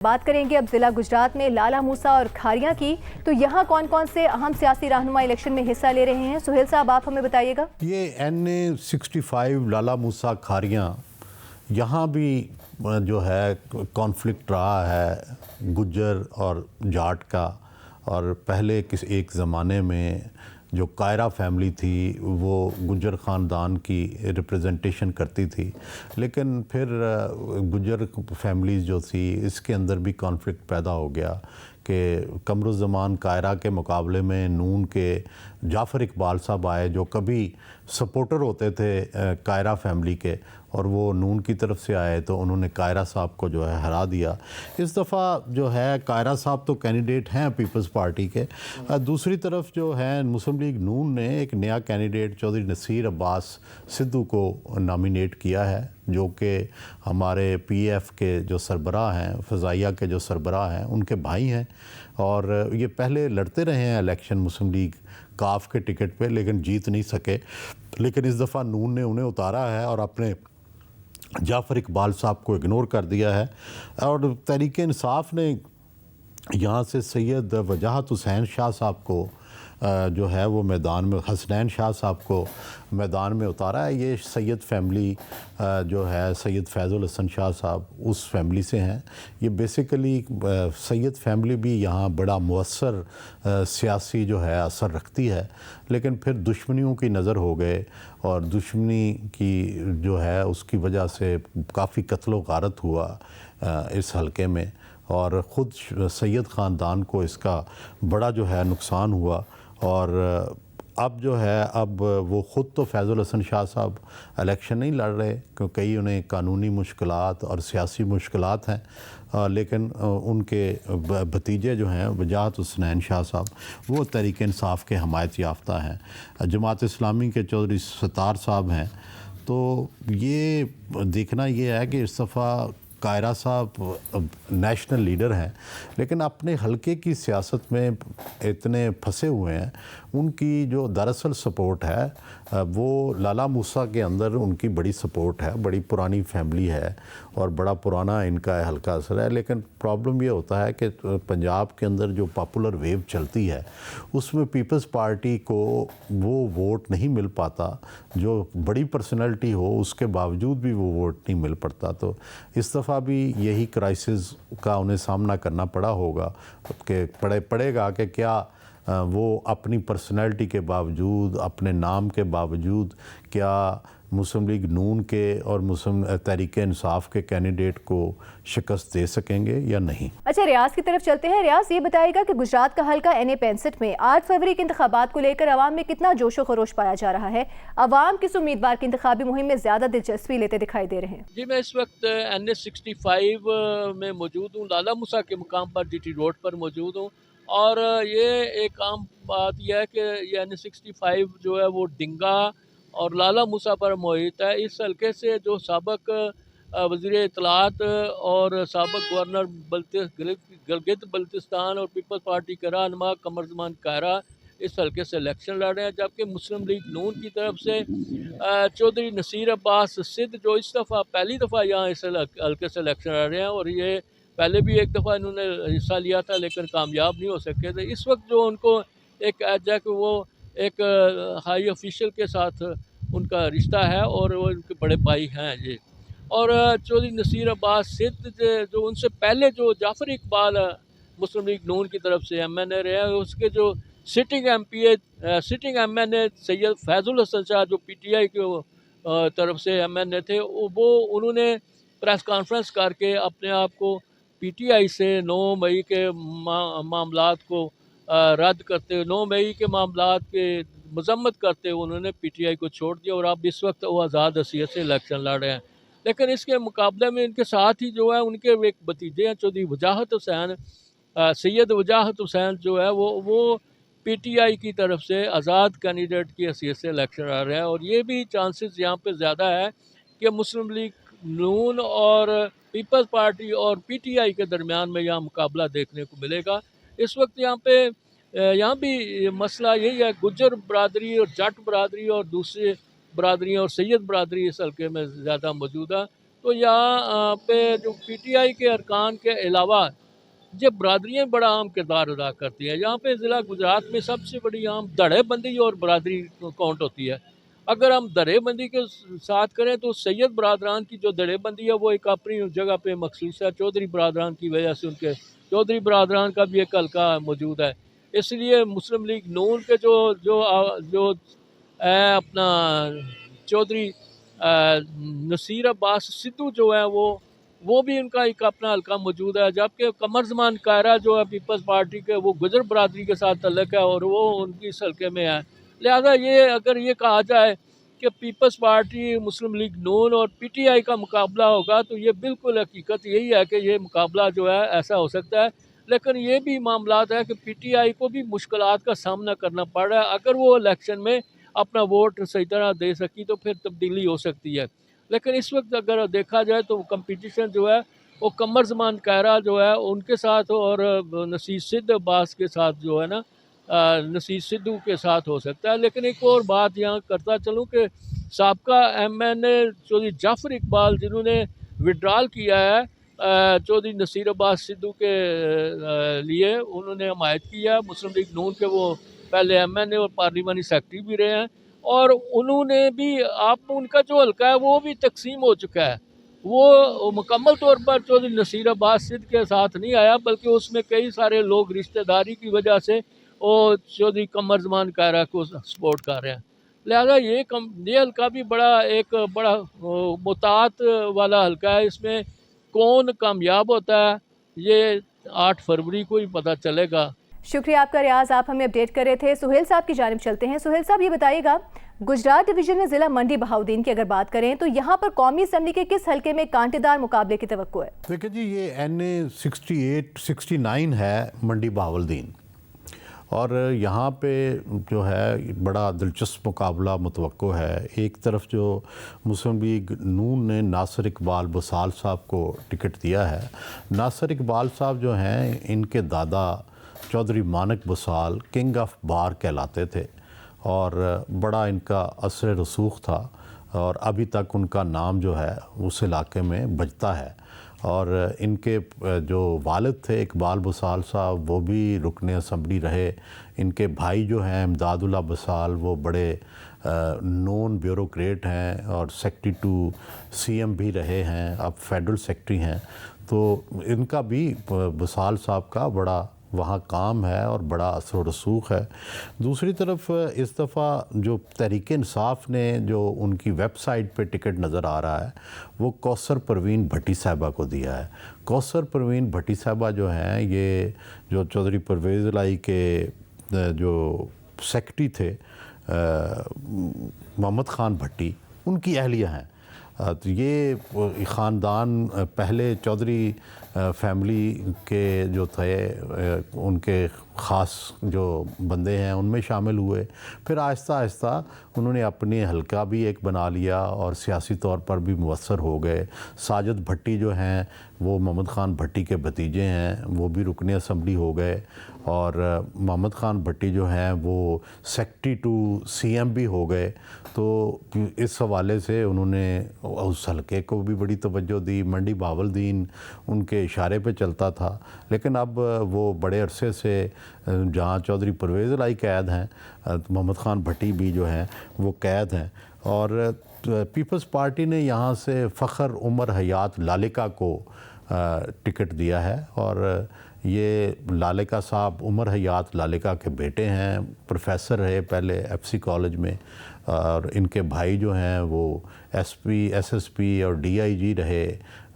बात करेंगे अब जिला गुजरात में लाला मूसा और खारियां की। तो यहाँ कौन कौन से अहम सियासी रहनुमा इलेक्शन में हिस्सा ले रहे हैं, सुहेल साहब आप हमें बताइएगा। ये NA-65 लाला मूसा खारियां, यहाँ भी जो है कॉन्फ्लिक्ट रहा है गुज्जर और जाट का। और पहले एक ज़माने में जो कायरा फैमिली थी वो गुज्जर ख़ानदान की रिप्रेजेंटेशन करती थी, लेकिन फिर गुज्जर फैमिलीज़ जो थी इसके अंदर भी कॉन्फ्लिक्ट पैदा हो गया कि कमरुज़्ज़मान कायरा के मुकाबले में नून के जाफ़र इकबाल साहब आए, जो कभी सपोर्टर होते थे कायरा फैमिली के, और वो नून की तरफ से आए तो उन्होंने कायरा साहब को जो है हरा दिया। इस दफ़ा जो है कायरा साहब तो कैंडिडेट हैं पीपल्स पार्टी के, दूसरी तरफ जो है मुस्लिम लीग नून ने एक नया कैंडिडेट चौधरी नसीर अब्बास सिद्धू को नॉमिनेट किया है, जो कि हमारे PF के जो सरबराह हैं, फ़ज़ाइया के जो सरबराह हैं, उनके भाई हैं। और ये पहले लड़ते रहे हैं इलेक्शन मुस्लिम लीग काफ के टिकट पे, लेकिन जीत नहीं सके। लेकिन इस दफ़ा नून ने उन्हें उतारा है और अपने जाफ़र इकबाल साहब को इग्नोर कर दिया है। और तहरीक इंसाफ ने यहाँ से सैयद वजाहत हुसैन शाह साहब को जो है वो मैदान में, हसनैन शाह साहब को मैदान में उतारा है। ये सैयद फैमिली जो है, सैयद फैज़ुल हसन शाह साहब उस फैमिली से हैं। ये बेसिकली सैयद फैमिली भी यहाँ बड़ा मुअस्सर सियासी जो है असर रखती है, लेकिन फिर दुश्मनियों की नज़र हो गए और दुश्मनी की जो है उसकी वजह से काफ़ी कत्ल व गारत हुआ इस हलके में, और ख़ुद सैयद ख़ानदान को इसका बड़ा जो है नुकसान हुआ। और अब जो है, अब वो ख़ुद तो फैज़ुल हसन शाह साहब इलेक्शन नहीं लड़ रहे क्योंकि कई उन्हें कानूनी मुश्किलात और सियासी मुश्किलात हैं, लेकिन उनके भतीजे जो हैं वजाहत हुसनैन शाह साहब, वो तहरीक इंसाफ के हमायत याफ्ता हैं। जमात इस्लामी के चौधरी सत्तार साहब हैं। तो ये देखना ये है कि इस दफ़ा कायरा साहब नेशनल लीडर हैं, लेकिन अपने हलके की सियासत में इतने फंसे हुए हैं। उनकी जो दरअसल सपोर्ट है वो लाला मूसा के अंदर उनकी बड़ी सपोर्ट है, बड़ी पुरानी फैमिली है और बड़ा पुराना इनका हल्का असर है। लेकिन प्रॉब्लम ये होता है कि पंजाब के अंदर जो पॉपुलर वेव चलती है उसमें पीपल्स पार्टी को वो वोट नहीं मिल पाता, जो बड़ी पर्सनैलिटी हो उसके बावजूद भी वो वोट नहीं मिल पड़ता। तो इस दफ़ा भी यही क्राइसिस का उन्हें सामना करना पड़ा होगा कि पड़ेगा कि क्या वो अपनी पर्सनैलिटी के बावजूद, अपने नाम के बावजूद, क्या मुस्लिम लीग नून के और मुस्लिम तहरीक इंसाफ के कैंडिडेट को शिकस्त दे सकेंगे या नहीं। अच्छा, रियाज की तरफ चलते हैं। रियाज, ये बताएगा कि गुजरात का हल्का NA-65 में 8 फरवरी के इंतखाबात को लेकर अवाम में कितना जोशो खरोश पाया जा रहा है? अवाम किस उम्मीदवार की इंतखाबी मुहिम में ज़्यादा दिलचस्पी लेते दिखाई दे रहे हैं? जी, मैं इस वक्त NA-65 में मौजूद हूँ, लाला मूसा के मुकाम पर DT रोड पर मौजूद हूँ। और ये एक आम बात यह है कि ये NA-65 जो है वो डिंगा और लाला मूसा पर मोहित है। इस हल्के से जो साबिक वज़ीर इत्तलात और साबिक गवर्नर गिलगित बल्तिस्तान और पीपल्स पार्टी के रहनुमा कमरुज़्ज़मान कायरा इस हल्के से इलेक्शन लड़ रहे हैं, जबकि मुस्लिम लीग नून की तरफ से चौधरी नसीर अब्बास सिद्ध जो इस दफ़ा पहली दफ़ा यहाँ इस हल्के से इलेक्शन लड़ रहे हैं, और ये पहले भी एक दफ़ा इन्होंने हिस्सा लिया था लेकिन कामयाब नहीं हो सके थे। इस वक्त जो उनको एक एज है कि वो एक हाई ऑफिशियल के साथ उनका रिश्ता है और वो उनके बड़े भाई हैं ये। और चौधरी नसीर अब्बास सिद्ध जो उनसे पहले जो जाफ़र इकबाल मुस्लिम लीग नून की तरफ से MNA रहे हैं, उसके जो सिटिंग MNA सैयद फैज़ुल हसन शाह जो PTI की तरफ से MNA थे, वो उन्होंने प्रेस कॉन्फ्रेंस करके अपने आप को PTI से 9 मई के मामलात को रद्द करते, 9 मई के मामलात के मजम्मत करते हुए उन्होंने PTI को छोड़ दिया और अब इस वक्त वो आज़ाद हैसियत से इलेक्शन लड़ रहे हैं। लेकिन इसके मुकाबले में इनके साथ ही जो है उनके एक भतीजे हैं चौधरी वजाहत हुसैन, सैयद वजाहत हुसैन जो है वो PTI की तरफ से आज़ाद कैंडिडेट की हैसियत से इलेक्शन लड़ रहे हैं। और ये भी चांसेस यहाँ पे ज़्यादा है कि मुस्लिम लीग नून और पीपल्स पार्टी और PTI के दरमियान में यहाँ मुकाबला देखने को मिलेगा। इस वक्त यहाँ भी मसला यही है, गुज्जर बरादरी और जट बरादरी और दूसरे बरादरियाँ और सैयद बरादरी इस हल्के में ज़्यादा मौजूद है। तो यहाँ पे जो पीटीआई के अरकान के अलावा ये बरादरियाँ बड़ा अहम किरदार अदा करती हैं। यहाँ पे ज़िला गुजरात में सबसे बड़ी आम धड़ेबंदी और बरादरी काउंट होती है। अगर हम धड़ेबंदी के साथ करें तो सैयद बरादरान की जो धड़ेबंदी है वो एक अपनी जगह पे मखसूस है। चौधरी बरादरान की वजह से उनके चौधरी बरादरान का भी एक हल्का मौजूद है। इसलिए मुस्लिम लीग नून के जो अपना चौधरी नसीर अब्बास सिद्धू जो है वो भी उनका एक अपना हल्का मौजूद है, जबकि कमर ज़मान कायरा जो है पीपल्स पार्टी के वो गुजर बरादरी के साथ तल्लक है और वो उनकी इस हल्के में है। लिहाजा ये अगर ये कहा जाए कि पीपल्स पार्टी, मुस्लिम लीग नून और पीटीआई का मुकाबला होगा तो ये बिल्कुल हकीकत यही है कि ये मुकाबला जो है ऐसा हो सकता है। लेकिन ये भी मामलात है कि पीटीआई को भी मुश्किलात का सामना करना पड़ रहा है। अगर वो इलेक्शन में अपना वोट सही तरह दे सकी तो फिर तब्दीली हो सकती है। लेकिन इस वक्त अगर देखा जाए तो कंपटीशन जो है वो कमर ज़मान कायरा जो है उनके साथ और नसीर सिद्ध अब्बास के साथ जो है ना नसीर सिद्धू के साथ हो सकता है। लेकिन एक और बात यहाँ करता चलूँ कि साबका एमएनए चौधरी जाफ़र इकबाल जिन्होंने विड्रॉल किया है चौधरी नसीर अब्बास सिद्धू के लिए उन्होंने हमायत किया है। मुस्लिम लीग नून के वो पहले एमएनए और पार्लिमानी सेक्रेटरी भी रहे हैं और उन्होंने भी आप उनका जो हल्का है वो भी तकसीम हो चुका है। वो मुकम्मल तौर पर चौधरी नसीर अब्बास सिद्ध के साथ नहीं आया, बल्कि उसमें कई सारे लोग रिश्तेदारी की वजह से वो चौधरी कमर ज़मान कायरा को सपोर्ट कर रहे हैं। लिहाजा ये हल्का भी बड़ा मुतात वाला हल्का है। इसमें कौन कामयाब होता है ये 8 फरवरी को ही पता चलेगा। शुक्रिया आपका रियाज, आप हमें अपडेट कर रहे थे। सुहेल साहब की जानिब चलते हैं। सुहेल साहब ये बताइएगा, गुजरात डिवीजन में जिला मंडी बहाउद्दीन की अगर बात करें तो यहाँ पर कौमी असम्बली के किस हल्के में कांटेदार मुकाबले की तवक्को है? देखिए जी, ये NA 68-69 है मंडी बहाउद्दीन, और यहाँ पे जो है बड़ा दिलचस्प मुकाबला मुतवक्को है। एक तरफ जो मुस्लिम लीग नून ने नासिर इकबाल बसाल साहब को टिकट दिया है। नासिर इकबाल साहब जो हैं, इनके दादा चौधरी मानक बसाल किंग ऑफ बार कहलाते थे और बड़ा इनका असर रसूख था और अभी तक उनका नाम जो है उस इलाके में बजता है। और इनके जो वालिद थे इकबाल बसाल साहब, वो भी रुकने असम्बली रहे। इनके भाई जो हैं इमदादुल्लाह बसाल, वो बड़े नॉन ब्यूरोक्रेट हैं और सेक्रेटरी टू CM भी रहे हैं, अब फेडरल सेक्रेटरी हैं। तो इनका भी बसाल साहब का बड़ा वहाँ काम है और बड़ा असर रसूख है। दूसरी तरफ इस दफ़ा जो तहरीक इंसाफ ने जो उनकी वेबसाइट पे टिकट नज़र आ रहा है वो कौसर परवीन भट्टी साहिबा को दिया है। कौसर परवीन भट्टी साहिबा जो हैं, ये जो चौधरी परवेज़ इलाही के जो सेक्रेटरी थे मोहम्मद ख़ान भट्टी, उनकी अहलिया हैं। तो ये ख़ानदान पहले चौधरी फैमिली के जो थे उनके ख़ास जो बंदे हैं उनमें शामिल हुए। फिर आहिस्ता आहिस्ता उन्होंने अपने हल्का भी एक बना लिया और सियासी तौर पर भी मुअस्सर हो गए। साजिद भट्टी जो हैं वो मोहम्मद ख़ान भट्टी के भतीजे हैं, वो भी रुकने असम्बली हो गए। और मोहम्मद ख़ान भट्टी जो हैं वो सेक्रेटरी टू CM भी हो गए। तो इस हवाले से उन्होंने उस हल्के को भी बड़ी तवज्जो दी। मंडी बहाउद्दीन उनके इशारे पे चलता था, लेकिन अब वो बड़े अरसे से जहाँ चौधरी परवेज़ इलाही कैद हैं, मोहम्मद ख़ान भट्टी भी जो हैं वो कैद हैं। और पीपल्स पार्टी ने यहाँ से फ़ख्र उमर हयात लालिका को टिकट दिया है। और ये लालिका साहब उमर हयात लालिका के बेटे हैं, प्रोफेसर रहे पहले FC कॉलेज में, और इनके भाई जो हैं वो SP SSP और DIG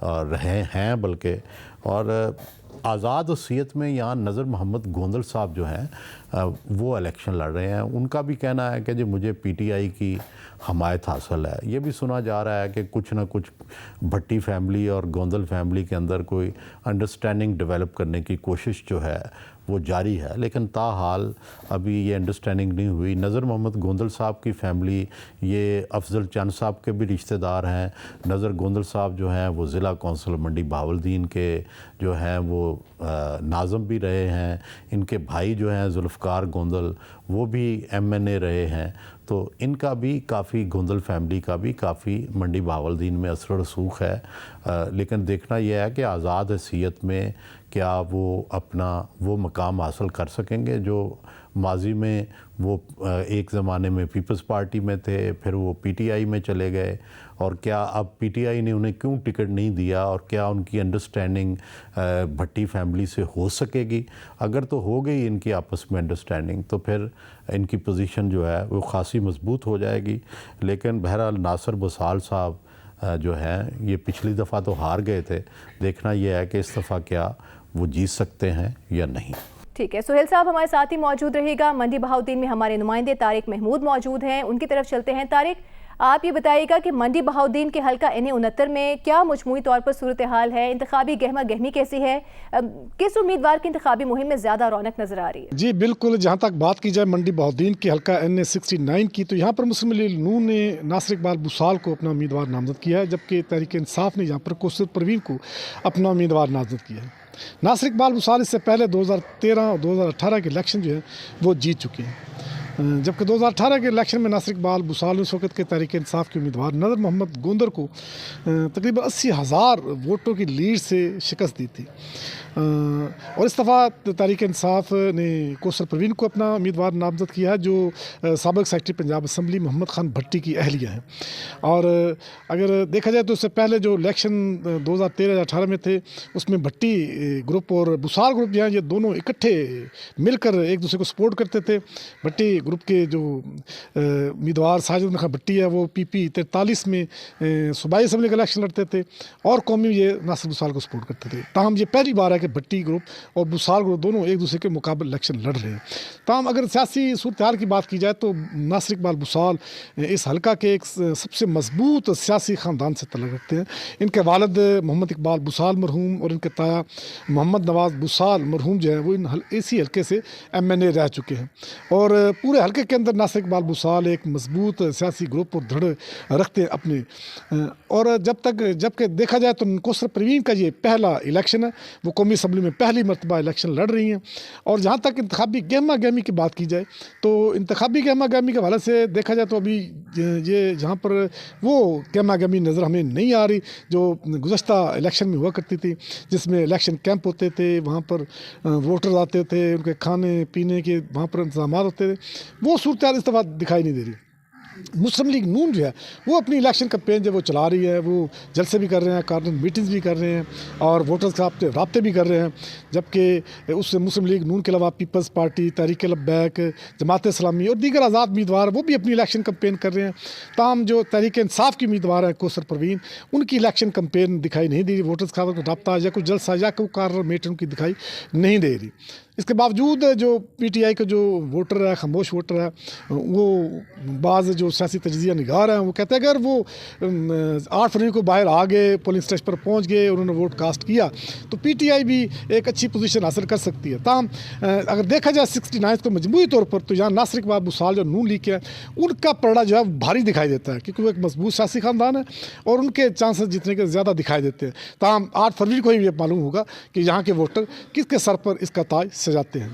रहे हैं बल्कि। और आज़ाद वसीयत में यहाँ नज़र मोहम्मद गोंदल साहब जो हैं वो इलेक्शन लड़ रहे हैं। उनका भी कहना है कि जी मुझे PTI की हमायत हासिल है। ये भी सुना जा रहा है कि कुछ ना कुछ भट्टी फैमिली और गोंदल फैमिली के अंदर कोई अंडरस्टैंडिंग डेवलप करने की कोशिश जो है वो जारी है, लेकिन ताहाल अभी ये अंडरस्टैंडिंग नहीं हुई। नज़र मोहम्मद गोंदल साहब की फैमिली ये अफजल चंद साहब के भी रिश्तेदार हैं। नज़र गोंदल साहब जो हैं वो ज़िला कौंसिल मंडी बहाउद्दीन के जो हैं वो नाज़म भी रहे हैं। इनके भाई जो हैं जुल्फ़कार गोंदल वो भी MNA रहे हैं। तो इनका भी काफ़ी, गुंदल फैमिली का भी काफ़ी मंडी बहावलदीन में असर रसूख है। लेकिन देखना यह है कि आज़ाद हैसियत में क्या वो अपना वो मकाम हासिल कर सकेंगे जो माजी में वो एक ज़माने में पीपल्स पार्टी में थे, फिर वो पीटीआई में चले गए, और क्या अब पीटीआई ने उन्हें क्यों टिकट नहीं दिया, और क्या उनकी अंडरस्टैंडिंग भट्टी फैमिली से हो सकेगी। अगर तो हो गई इनकी आपस में अंडरस्टैंडिंग तो फिर इनकी पोजीशन जो है वो खासी मजबूत हो जाएगी। लेकिन बहरहाल नासिर बुसाल साहब जो हैं ये पिछली दफ़ा तो हार गए थे, देखना यह है कि इस दफ़ा क्या वो जीत सकते हैं या नहीं। ठीक है, सुहेल साहब हमारे साथ ही मौजूद रहेगा। मंडी बहाउद्दीन में हमारे नुमाइंदे तारिक महमूद मौजूद हैं, उनकी तरफ चलते हैं। तारिक, आप ये बताइएगा कि मंडी बहाउद्दीन के हल्का NA-69 में क्या मजमूई तौर पर सूरत हाल है, इंतखाबी गहमा गहमी कैसी है, किस उम्मीदवार की इंतखाबी मुहिम में ज़्यादा रौनक नजर आ रही है? जी बिल्कुल, जहाँ तक बात की जाए मंडी बहाउद्दीन के हल्का NA-69 की, तो यहाँ पर मुस्लिम लीग नून ने नासिर इकबाल बुसाल को अपना उम्मीदवार नामजद किया है, जबकि तहरीक इंसाफ ने यहाँ पर कौसर परवीन को अपना उम्मीदवार नामजद किया है। नासिर इकबाल बुसाल इससे पहले 2013 और 2018 के इलेक्शन जो है वो जीत चुके हैं, जबकि 2018 के इलेक्शन में नासिर इकबाल बुसाल ने उस वक्त के तहरीक इंसाफ के उम्मीदवार नज़र मोहम्मद गोंदर को तकरीबन 80,000 वोटों की लीड से शिकस्त दी थी। और इस दफ़ा तहरीक इंसाफ ने कौसर परवीन को अपना उम्मीदवार नामजद किया है, जो साबिक़ सेक्रेटरी पंजाब असम्बली मोहम्मद खान भट्टी की अहलिया है। और अगर देखा जाए तो उससे पहले जो इलेक्शन 2013-18 में थे उसमें भट्टी ग्रुप और बुसाल ग्रुप जो हैं ये दोनों इकट्ठे मिलकर एक दूसरे को सपोर्ट करते थे। भट्टी ग्रुप के जो उम्मीदवार साजिद खान भट्टी है वो PP 43 में सूबाई असम्बली का इलेक्शन लड़ते थे, और कौमी ये नासिर बुसाल को सपोर्ट करते थे। ताहम ये पहली बार है कि भट्टी ग्रुप और बुसाल ग्रुप दोनों एक दूसरे के मुकाबले इलेक्शन लड़ रहे हैं। ताहम अगर सियासी सूरत हाल की बात की जाए तो नासिर इकबाल बुसाल इस हल्का के एक सबसे मजबूत सियासी ख़ानदान से तल्लुक़ रखते हैं। इनके वालिद मोहम्मद इकबाल बुसाल मरहूम और इनके ताया मोहम्मद नवाज़ बुसाल मरहूम जो है वो इसी हल्के से MNA रह चुके हैं, और पूरे हल्के के अंदर नासिर इकबाल बुसाल एक मजबूत सियासी ग्रुप और धड़ रखते हैं अपने। और जबकि देखा जाए तो कौसर परवीन का ये पहला इलेक्शन है, वो कौमी असम्बली में पहली मरतबा इलेक्शन लड़ रही हैं। और जहाँ तक इंतखाबी गहमा गहमी की बात की जाए तो इंतखाबी गहमा गहमी के हवाले से देखा जाए तो अभी ये जहाँ पर वो गहमा गहमी नज़र हमें नहीं आ रही जो गुज़श्ता इलेक्शन में हुआ करती थी, जिसमें इलेक्शन कैंप होते थे, वहाँ पर वोटर आते थे, उनके खाने पीने के वहाँ पर इंतजाम होते थे। वो सूरत इस दफ़ा दिखाई नहीं दे रही। मुस्लिम लीग नून जो है वो अपनी इलेक्शन कैंपेन जो वो चला रही है, वो जलसे भी कर रहे हैं, कॉर्नर मीटिंग्स भी कर रहे हैं और वोटर्स के साथ रब्ते भी कर रहे हैं, जबकि उससे मुस्लिम लीग नून के अलावा पीपल्स पार्टी, तहरीक लब्बैक, जमात इस्लामी और दीगर आज़ाद उम्मीदवार वो भी अपनी इलेक्शन कैंपेन कर रहे हैं। ताहम जो तहरीक इंसाफ की उम्मीदवार है कौसर परवीन, उनकी इलेक्शन कैंपेन दिखाई नहीं दे रही, वोटर्स के साथ रब्ता या कोई जलसा या कोई कॉर्नर मीटिंग उनकी दिखाई नहीं दे रही। इसके बावजूद जो PTI का जो वोटर है, खामोश वोटर है, वो बाज़ जो सियासी तजज़िया निगार हैं वो कहते हैं अगर वो 8 फरवरी को बाहर आ गए, पोलिंग स्टेशन पर पहुंच गए, उन्होंने वोट कास्ट किया तो PTI भी एक अच्छी पोजीशन हासिल कर सकती है। ताहम अगर देखा जाए 69 को मजमूई तौर पर तो यहाँ नासिर इकबाल बुसाल जो नून लीग के हैं उनका पलड़ा जो है भारी दिखाई देता है, क्योंकि वो एक मजबूत सियासी ख़ानदान है और उनके चांसेस जीतने के ज़्यादा दिखाई देते हैं। ताहम 8 फरवरी को ही ये मालूम होगा कि यहाँ के वोटर किसके सर पर इसका ताज सजाते हैं।